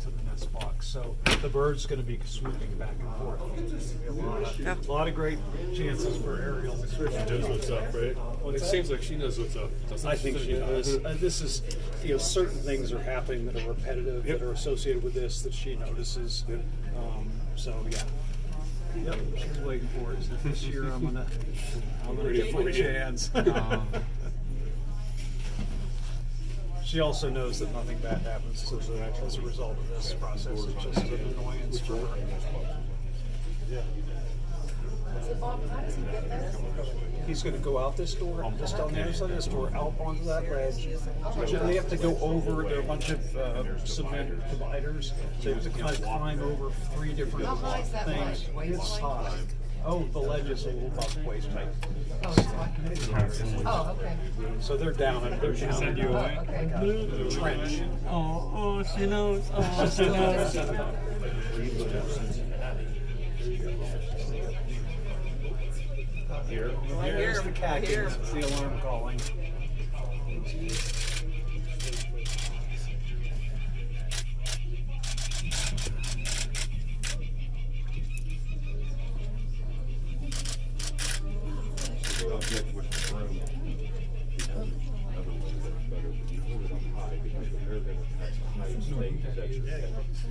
to the nest box. So the bird's going to be swooping back and forth. A lot of great chances for aerial. She knows what's up, right? It seems like she knows what's up. I think she does. This is, certain things are happening that are repetitive, that are associated with this, that she notices. So yeah. Yep, she's waiting for it. So this year I'm gonna get my chance. She also knows that nothing bad happens as a result of this process. It's just an annoyance for her. Yeah. So Bob, how does he get there? He's going to go out this door, just on the other side of this door, out onto that ledge. And they have to go over, there are a bunch of cement dividers. They have to kind of climb over 3 different How high is that things. ledge? It's high. Oh, the ledge is a little above waist height. Oh, it's like, oh, okay. So they're down in Oh, okay. a trench. Oh, she knows. Oh, she knows. Here's the cat. It's the alarm calling.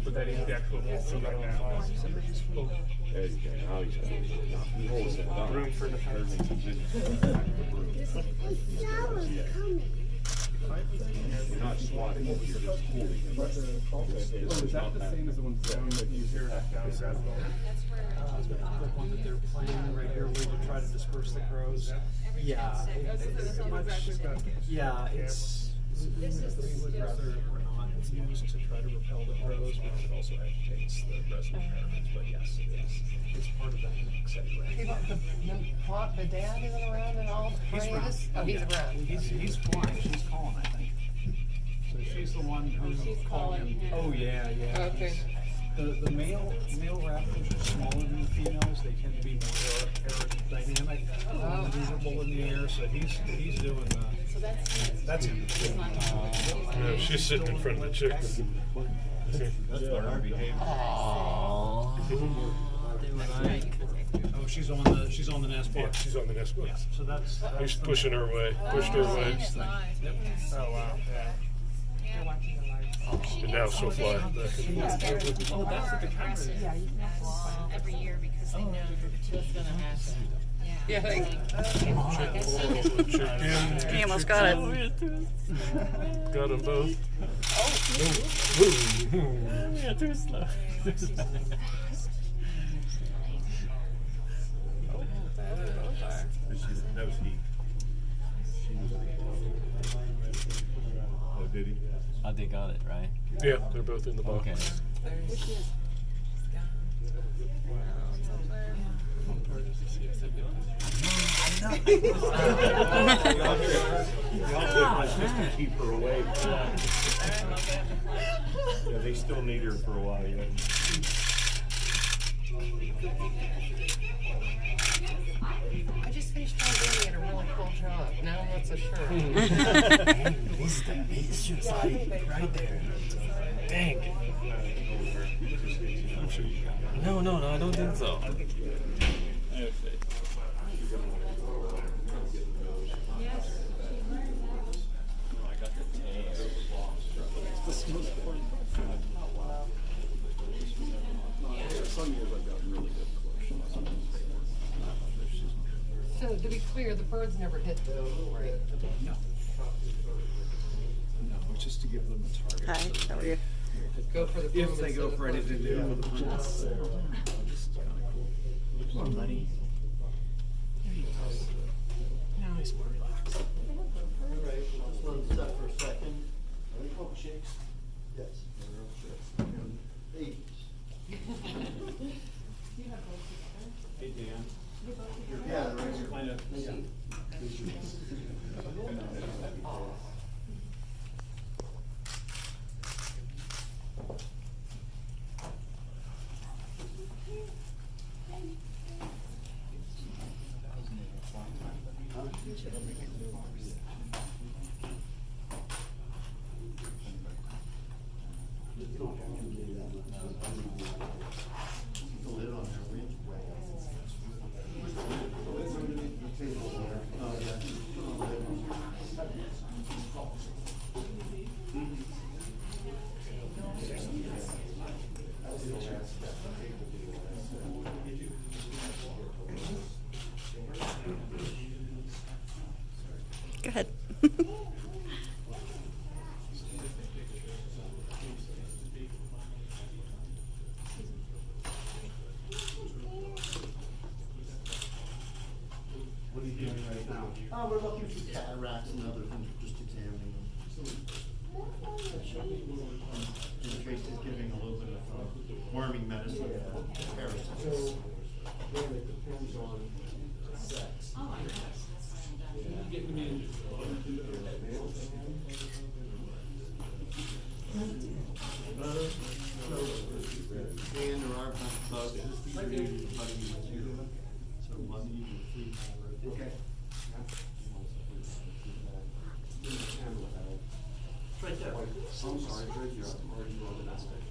But that is the actual so right now. Room for defense. You're not swatting, you're just holding it. Is that the same as the one that you hear down Cathedral? The one that they're playing right here, where to try to disperse the crows. Yeah, it's. We would rather not use to try to repel the crows, because it also agitates the resident parents. But yes, it is. It's part of that mix anyway. The dad isn't around at all? He's around. Oh, he's around. He's flying. She's calling, I think. So she's the one who's calling him. Oh yeah, yeah. Okay. The male raptors are smaller than the females. They tend to be more aerodynamic, maneuverable in the air. So he's doing the. So That's him. Yeah, she's sitting in front of the chick. That's her behavior. Aww. They were like. Oh, she's on the nest Yeah, box. she's on the nest Yeah. box. So that's He's pushing her away. Pushed her away. Yep. Oh wow. And now she'll fly back and forth. Oh, that's what the camera is. Every year because they know what's going to happen. Yeah, Chicken. he almost got it. Got them both. Yeah, too slow. That was he. Oh, did he? Oh, they got it, right? Yeah, they're both in the box. Okay. Just to keep her away. Yeah, they still need her for a while yet. I just finished trying to a really cool job. Now I'm not so sure. Who is that? He's just like right there. Dang. I'm sure you got it. No, I don't think so. So to be clear, the birds never hit them, right? No. No, it's just to give them a target. Hi, how are you? Go for the If they go for anything to do with the hunts. Come on, buddy. There he goes. Now he's more relaxed. All right, let's let them set for a second. Are they called chicks? Yes. Babies. Hey, Dan. Yeah, right here. Kind of. Yeah. we're looking for cataracts and other things, just examining them. In case it's giving a little bit of worming medicine for parasites. Again, it depends on sex. Oh, I know. That's what I'm done. And there are bugs, just these are usually bugs too. So one usually flea power. Okay. It's right there. I'm sorry, it's right here. I'm already on the aspect.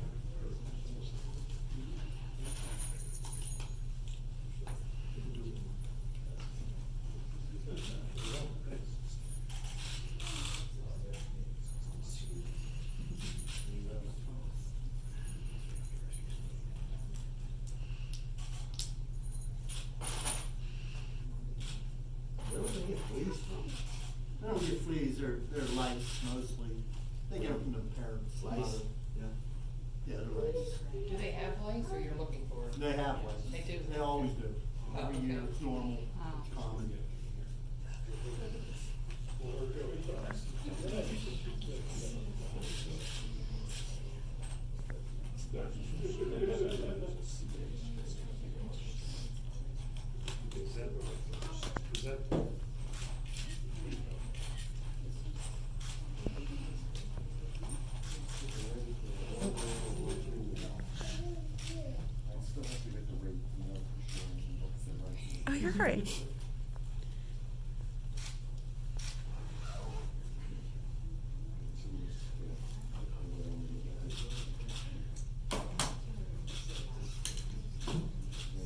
Where would they get fleas from? They don't get fleas, they're lice mostly. They get them from the parents. Lice? Yeah. Yeah, they're lice. Do they have lice or you're looking for? They have lice. They do? They always do. Oh, Every year, okay. it's normal, Oh. it's common. Is that? Oh, you're great.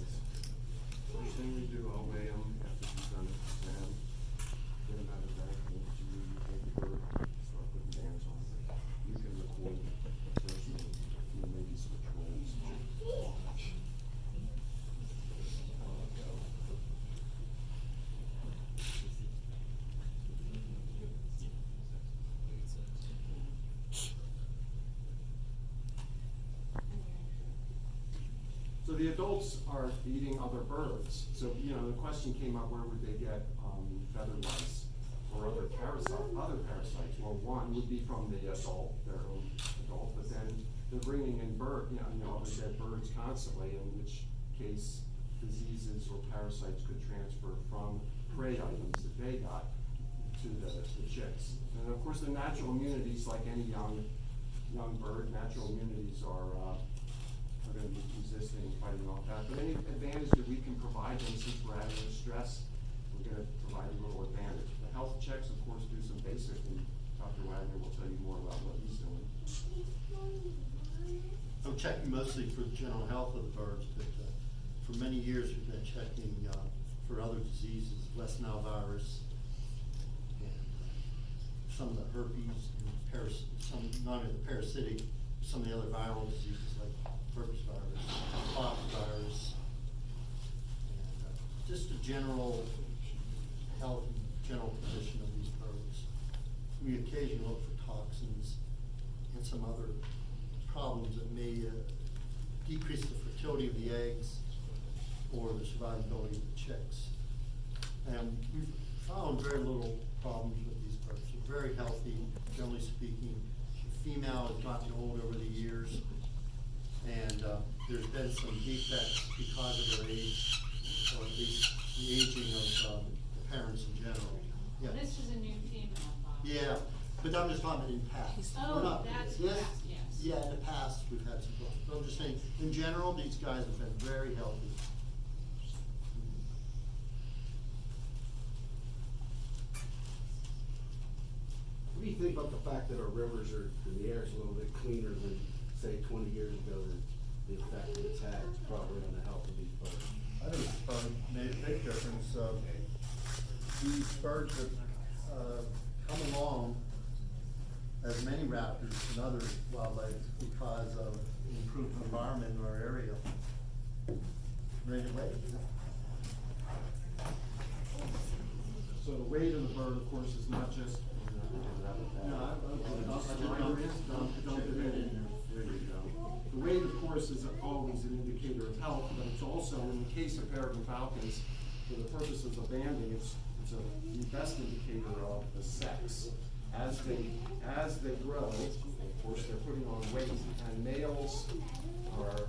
First thing we do, I'll weigh them after we've done the exam. Get them out of the bag, and you take the bird, start putting bands on it. You can record first, you maybe switch roles. So the adults are eating other birds. So, you know, the question came up, where would they get feather lice or other parasites? Well, one would be from the adult, their own adult, but then they're bringing in other dead birds constantly, in which case diseases or parasites could transfer from prey items that they got to the chicks. And of course, the natural immunities, like any young bird, natural immunities are going to be resisting and fighting off that. But any advantage that we can provide them, since we're adding the stress, we're going to provide a little advantage. The health checks, of course, do some basic, and Dr. Wagner will tell you more about what he's doing. I'm checking mostly for the general health of the birds, but for many years we've been checking for other diseases, West Nile virus, and some of the herpes, and not only the parasitic, some of the other viral diseases like herpes virus, pox virus, and just the general health and general condition of these birds. We occasionally look for toxins and some other problems that may decrease the fertility of the eggs or the survivability of the chicks. And we've found very little problems with these birds. They're very healthy, generally speaking. The female has gotten old over the years, and there's been some defects because of their age, or at least the aging of the parents in general. Yeah. This is a new female, Bob. Yeah, but I'm just talking in past. Oh, We're not- that's this- past, yes. Yeah, in the past, we've had some problems. But I'm just saying, in general, these guys have been very healthy. What do you think about the fact that our rivers are, the air is a little bit cleaner than, say, 20 years ago, and the effect that it's had probably on the health of these birds? I think it's probably made a big difference. These birds have come along as many raptors and other wildlife because of improved environment in our area. Ready to wait? So the weight of the bird, of course, is not just. No, don't put it in there. There you go. The weight, of course, is always an indicator of health, but it's also, in the case of peregrine falcons, for the purposes of banding, it's it's the best indicator of the sex. As they grow, of course, they're putting on weight, and males are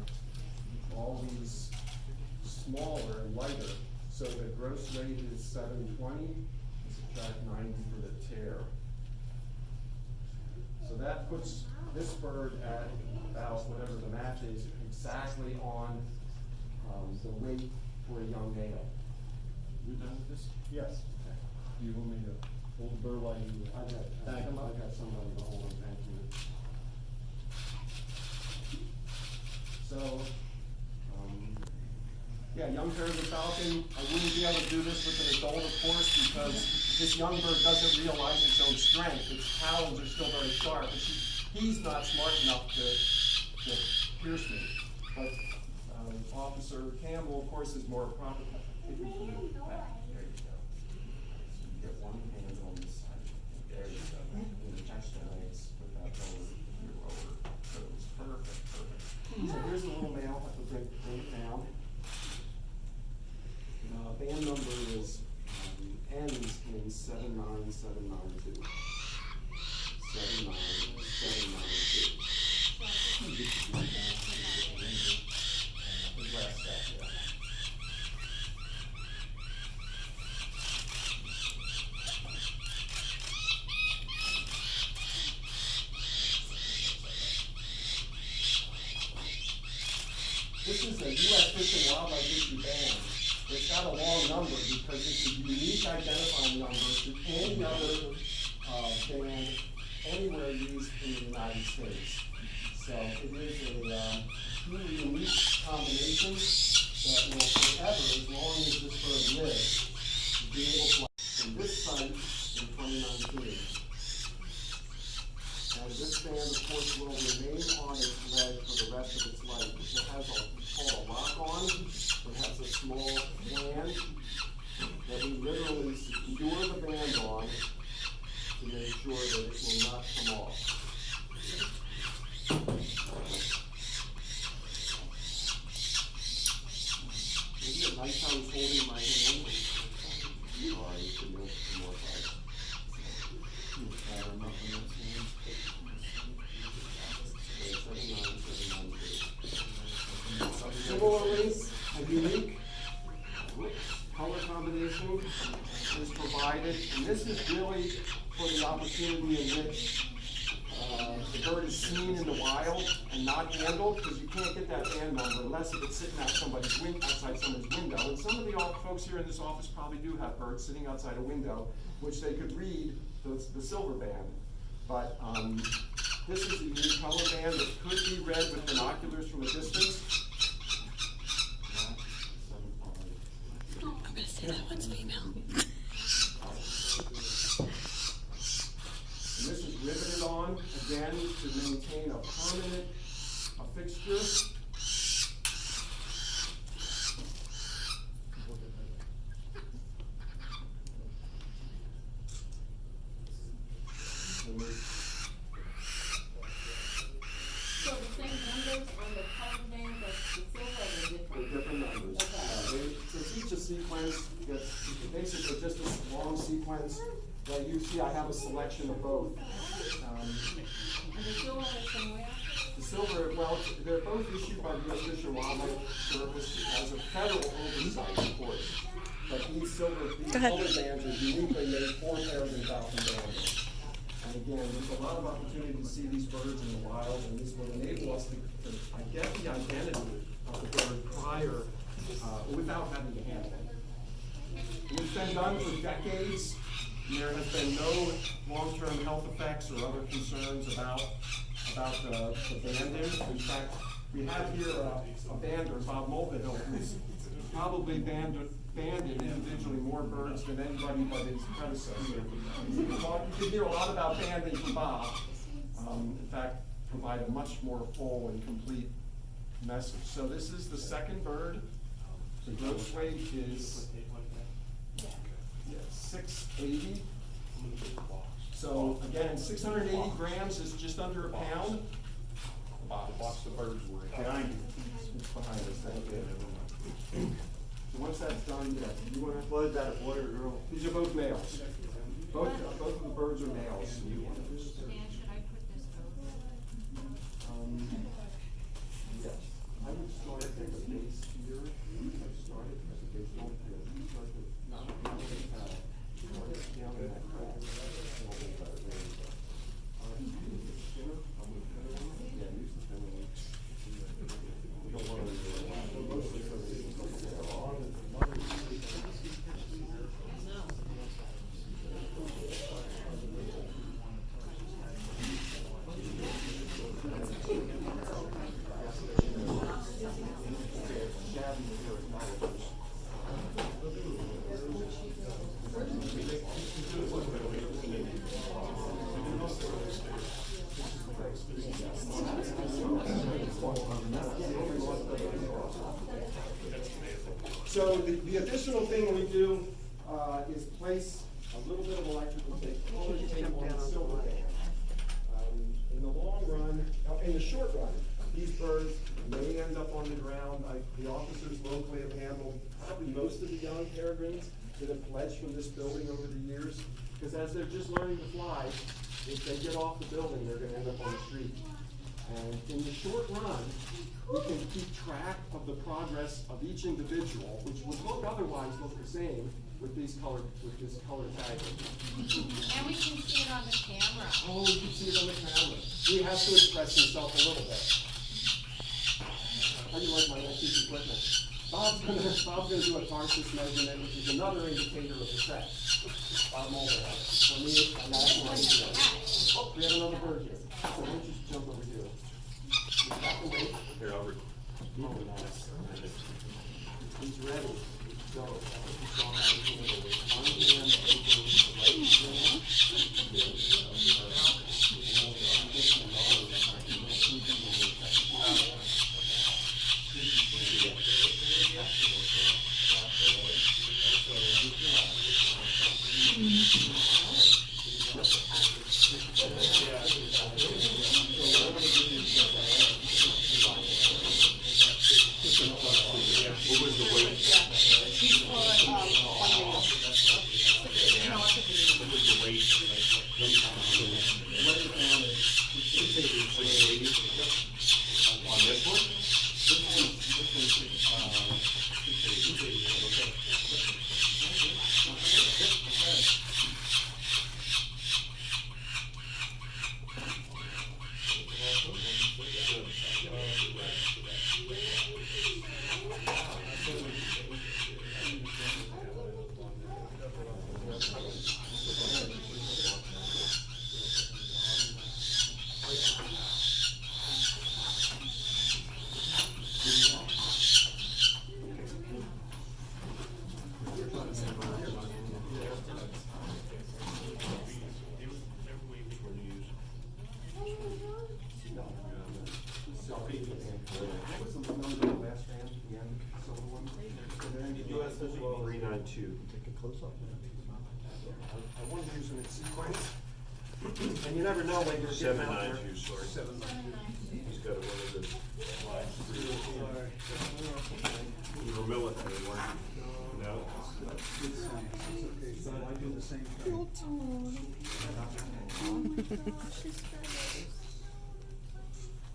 always smaller and lighter. So the gross weight is 720, subtract 90 for the tear. So that puts this bird at about, whatever the math is, exactly on the weight for a young male. You done with this? Yes. Do you want me to hold the bird while you? I've got somebody to hold on, thank you. So, yeah, young peregrine falcon, I wouldn't be able to do this with an adult, of course, because this young bird doesn't realize its own strength. Its talons are still very sharp, but he's not smart enough to pierce me. But Officer Campbell, of course, is more proper. If we can move back, there you go. So you get one hand on this side. There you go. And attach the legs with that lower, your lower toes. Perfect. So here's the little male. Have to bring it down. Band number is ends in 79792. 79792. The last step, yeah. This is a U.S. Fish and Wildlife issue band. It's got a long number because it's a unique identifying number to any other band anywhere used in the United States. So it is a truly unique combination that will forever, as long as this bird lives, be able to from this site in 2019. And this band, of course, will remain on its leg for the rest of its life. It has called a lock on. It has a small band that we literally secure the band on to make sure that it will not come off. Isn't it nice how he's holding my hand? Sorry, you can make some more fight. Similarly, a unique color combination is provided, and this is really for the opportunity in which the bird is seen in the wild and not handled, because you can't get that band number unless it's sitting outside somebody's window. And some of the folks here in this office probably do have birds sitting outside a window, which they could read the silver band. But this is a unique color band that could be read with binoculars from a distance. I'm gonna say that one's female. And this is riveted on, again, to maintain a permanent fixture. So the same numbers on the color band as the silver are different? Different numbers. Okay. Since each sequence gets basically just a long sequence, that you see I have a selection of both. And the silver is from where? The silver, well, they're both issued by the U.S. Fish and Wildlife Service as a federal oversight, of course. But these color bands are uniquely made for peregrine falcon bands. And again, there's a lot of opportunity to see these birds in the wild, and this will enable us to get the identity of the bird prior, without having to handle it. It's been done for decades. And there has been no long-term health effects or other concerns about the banding. In fact, we have here a bander, Bob Mulvihill, who's probably banded individually more birds than anybody but his predecessor. You can hear a lot about banding from Bob. In fact, provide a much more full and complete message. So this is the second bird. The gross weight is 680. So again, 680 grams is just under a pound. The box the birds were in. Behind us, thank you. So once that's done, yeah, you wanna, What is that, a boy or a girl? these are both males. Both of the birds are males. Dan, should I put this over? Yes, I would start at the base here. I started at the base, don't start at, not at the start down in that crack. Thinner, I'm gonna thinner one. Yeah, use the thinner one. We don't want So the additional thing we do is place a little bit of electrical tape on the silver band. In the long run, in the short run, these birds may end up on the ground. The officers locally have handled probably most of the young peregrines that have fledged from this building over the years. Because as they're just learning to fly, if they get off the building, they're gonna end up on the street. And in the short run, we can keep track of the progress of each individual, which would otherwise look the same with this color tagging. And we can see it on the camera. Oh, you can see it on the camera. He has to express himself a little bit. How do you like my old piece of equipment? Bob's gonna do a Tarsus measurement, which is another indicator of the sex. Bob Mulder. For me, I'm not going to do that. Oh, we have another bird here. So why don't you jump over here? You got the weight. Here, I'll Oh, nice. He's ready. Go. You saw how he did it. One hand I want to use them in sequence. And you never know when you're getting out there. 792, sorry. 792. He's got one of the slides. You were military, weren't you? No? Okay, so I do the same thing.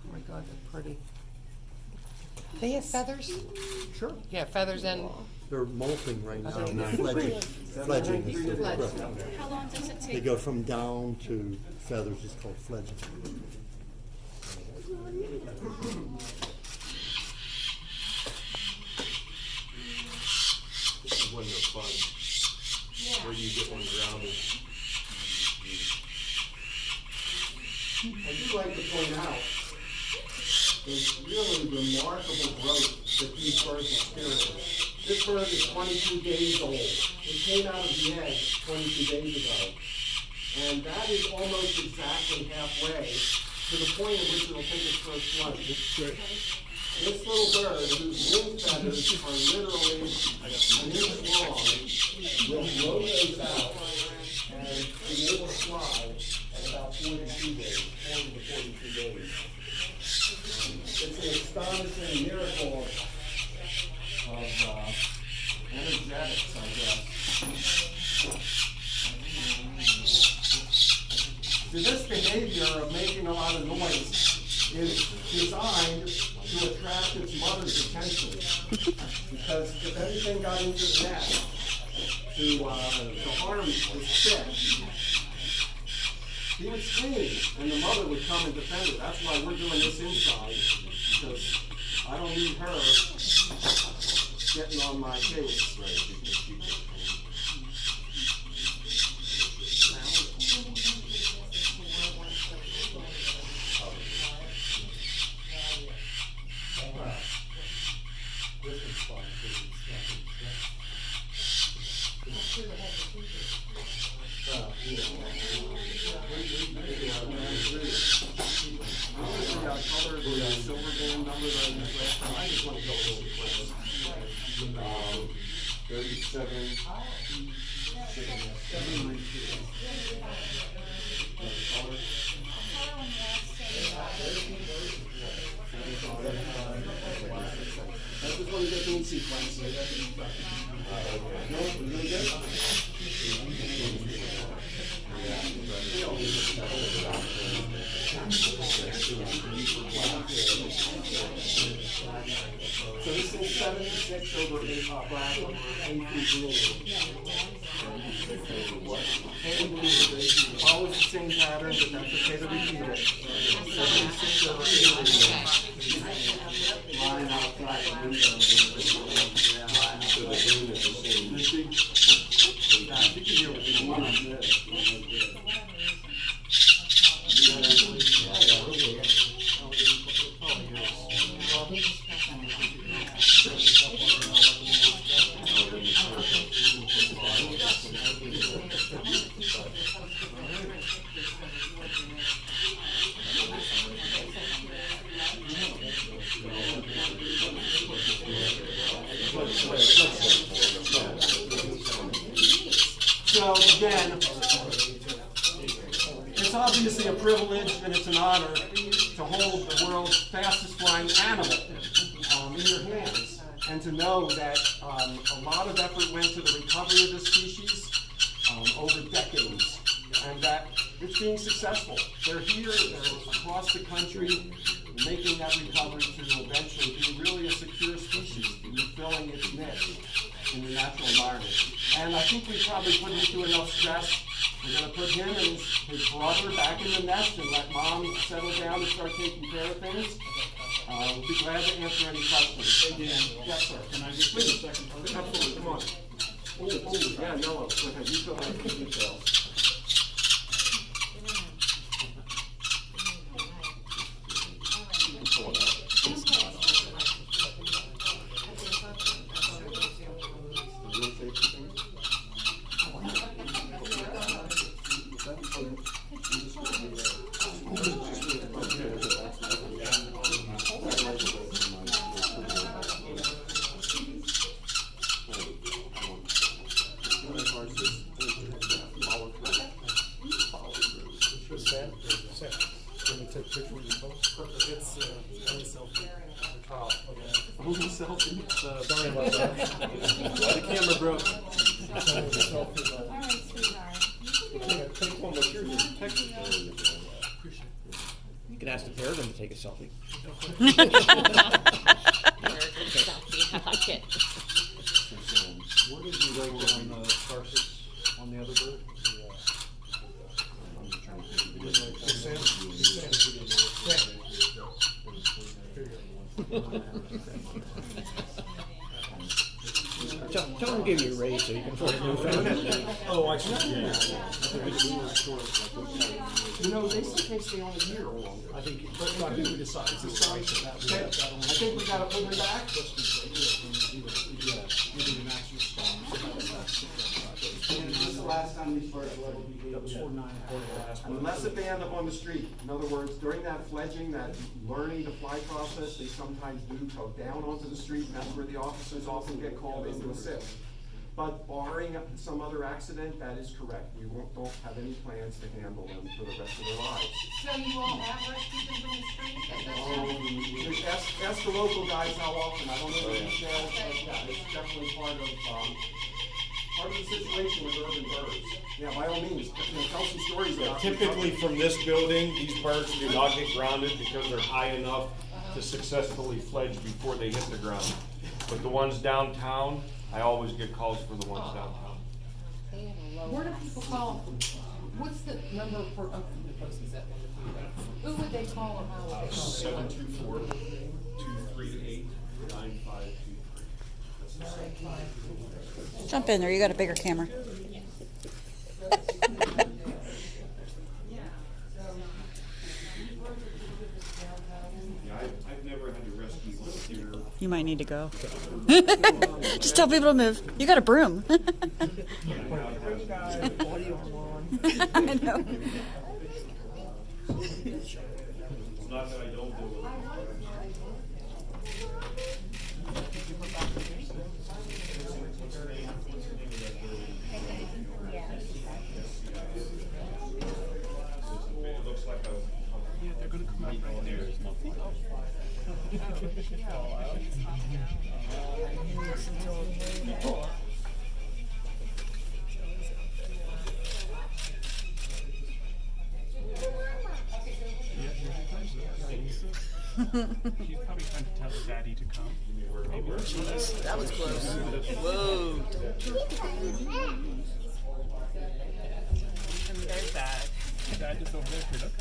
Oh my God, they're pretty. They have feathers? Sure. Yeah, feathers and. They're molting right now. Okay. Fledging. Fledging is the Fledging. correct. How long does it They take? go from down to feathers, it's called fledging. When they're fun. Where you get one grounded. I do like to point out the really remarkable growth that these birds experience. This bird is 22 days old. It came out of the egg 22 days ago. And that is almost exactly halfway to the point at which it will take its first flight. This little bird, whose wing feathers are literally an inch long, will blow those out and be able to fly at about 42 days, 40 to 42 days. It's an astonishing miracle of noise is designed to attract its mother's attention. Because if anything got into the nest to harm its chick, he would scream, and the mother would come and defend it. That's why we're doing this inside, because I don't need her getting on my case. Silver band number that I used last time. I just want to go a little quick. 37. I just want to get the sequence. No, really good? So this is 76 over 8 black over 8 blue. And blue. Follows the same pattern, but that's okay to repeat it. 76 over 8 blue. Line outside the window. So the green is the same. Yeah, you can hear what you want. So again, it's obviously a privilege and it's an honor to hold the world's fastest flying animal in your hands, and to know that a lot of effort went to the recovery of this species over decades, and that it's being successful. They're here, they're across the country, making that recovery to eventually be really a secure species, fulfilling its niche in the natural environment. And I think we probably put him through enough stress. We're going to put him and his brother back in the nest and let mom settle down and start taking care of things. We'll be glad to answer any questions. Yes, sir. Can I just please? Absolutely. Come on. Oh, yeah, no. Go ahead. You fill out the details. Sorry about that. The camera broke. You can ask the peregrine to take a selfie. I like it. What did you rate on the Tarsus on the other bird? Tell him to give you a raise so you can afford a new phone. Oh, I see. You know, they sometimes stay on a year or longer. I think we decide. It's the size of that. I think we got to put them back. And this is the last time these birds will ever be able unless if they end up on the street. In other words, during that fledging, that learning to fly process, they sometimes do go down onto the street, and that's where the officers often get called in to assist. But barring some other accident, that is correct. We don't have any plans to handle them for the rest of their lives. So you all have rescued them from the street? Ask the local guys how often. I don't know the details, but yeah, it's definitely part of part of the situation with urban birds. Yeah, by all means, tell some stories about. Typically from this building, these birds do not get grounded because they're high enough to successfully fledge before they hit the ground. But the ones downtown, I always get calls for the ones downtown. They have a low. Where do people call? What's the number for? Oh, the post is that one. Who would they call or how would they call? 724-238-9523. Jump in there, you got a bigger camera. I've never had to rescue one here. You might need to go. Just tell people to move. You got a broom. I know. It's not that I don't do it. It looks like a. Yeah, they're gonna come out right there. She's probably trying to tell daddy to come. That was close. Whoa. And there's Dad. Dad is over there too, look.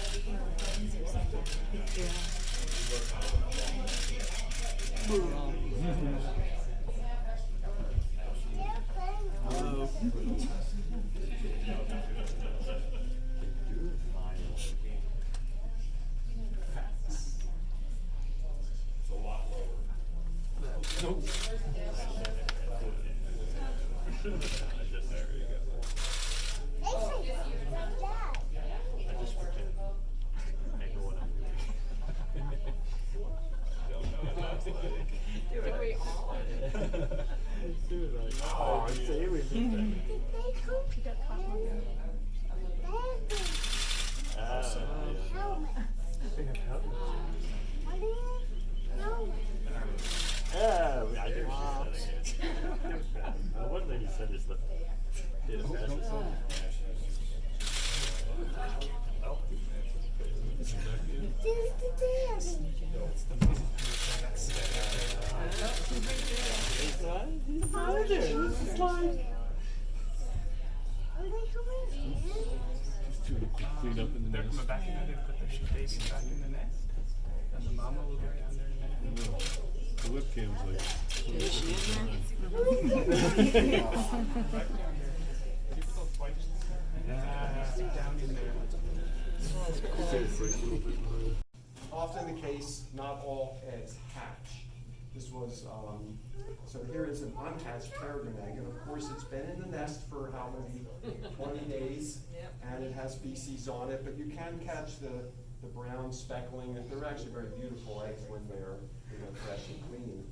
Clean up in the They're nest. coming back in there, they put the babies back in the nest. And the mama will go down there in a minute. The webcam's like. Right down there. People twice. Down in there. Often the case, not all eggs hatch. This was, so here is an unhatched peregrine egg, and of course it's been in the nest for how many, 20 days, and it has feces on it, but you can catch the brown speckling. They're actually very beautiful eggs when they're fresh and clean.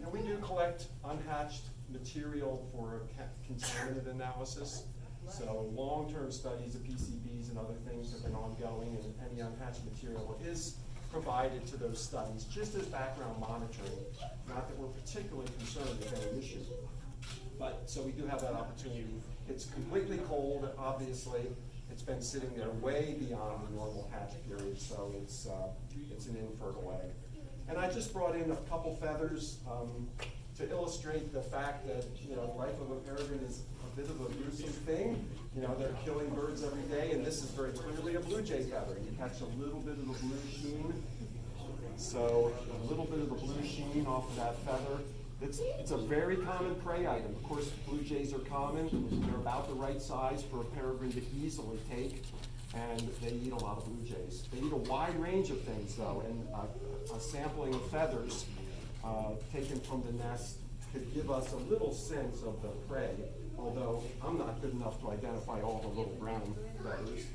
And we do collect unhatched material for contaminant analysis. So long-term studies of PCBs and other things have been ongoing, and any unhatched material is provided to those studies just as background monitoring. Not that we're particularly concerned with any issue. But so we do have that opportunity. It's completely cold, obviously. It's been sitting there way beyond the normal hatch period, so it's an infertile egg. And I just brought in a couple feathers to illustrate the fact that the life of a peregrine is a bit of a gruesome thing. They're killing birds every day, and this is very clearly a blue jay feather. You catch a little bit of the blue sheen. So a little bit of the blue sheen off of that feather. It's a very common prey item. Of course, blue jays are common. They're about the right size for a peregrine to easily take, and they eat a lot of blue jays. They eat a wide range of things, though, and a sampling of feathers taken from the nest could give us a little sense of the prey, although I'm not good enough to identify all the little brown feathers.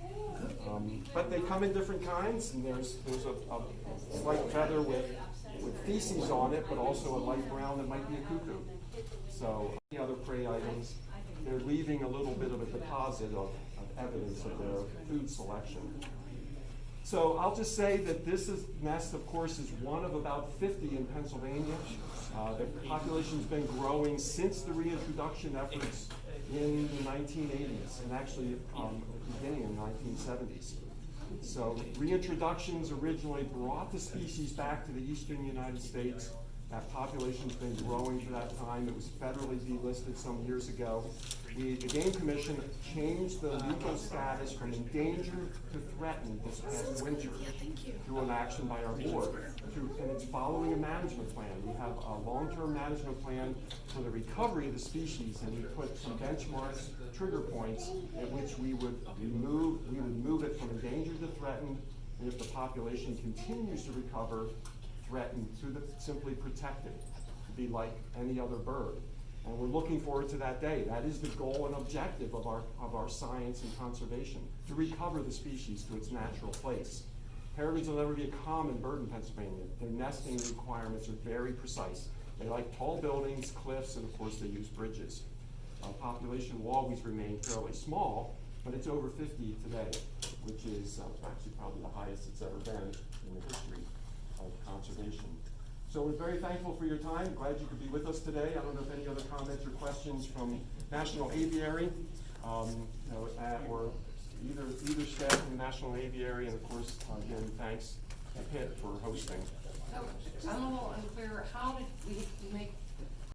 But they come in different kinds, and there's a slight feather with feces on it, but also a light brown that might be a cuckoo. So any other prey items, they're leaving a little bit of a deposit of evidence of their food selection. So I'll just say that this nest, of course, is one of about 50 in Pennsylvania. The population's been growing since the reintroduction efforts in the 1980s, and actually at the beginning in the 1970s. So reintroductions originally brought the species back to the eastern United States. That population's been growing for that time. It was federally delisted some years ago. The Game Commission changed the legal status from endangered to threatened this past winter through an action by our board. And it's following a management plan. We have a long-term management plan for the recovery of the species, and we put some benchmarks, trigger points, at which we would move it from endangered to threatened, and if the population continues to recover, threatened to simply protected, to be like any other bird. And we're looking forward to that day. That is the goal and objective of our science and conservation, to recover the species to its natural place. Peregrines will never be a common bird in Pennsylvania. Their nesting requirements are very precise. They like tall buildings, cliffs, and of course they use bridges. Population will always remain fairly small, but it's over 50 today, which is actually probably the highest it's ever been in the history of conservation. So we're very thankful for your time. Glad you could be with us today. I don't know if any other comments or questions from National Aviary, or either staff from the National Aviary, and of course, again, thanks to Pitt for hosting. So, I'm a little unclear, how did we make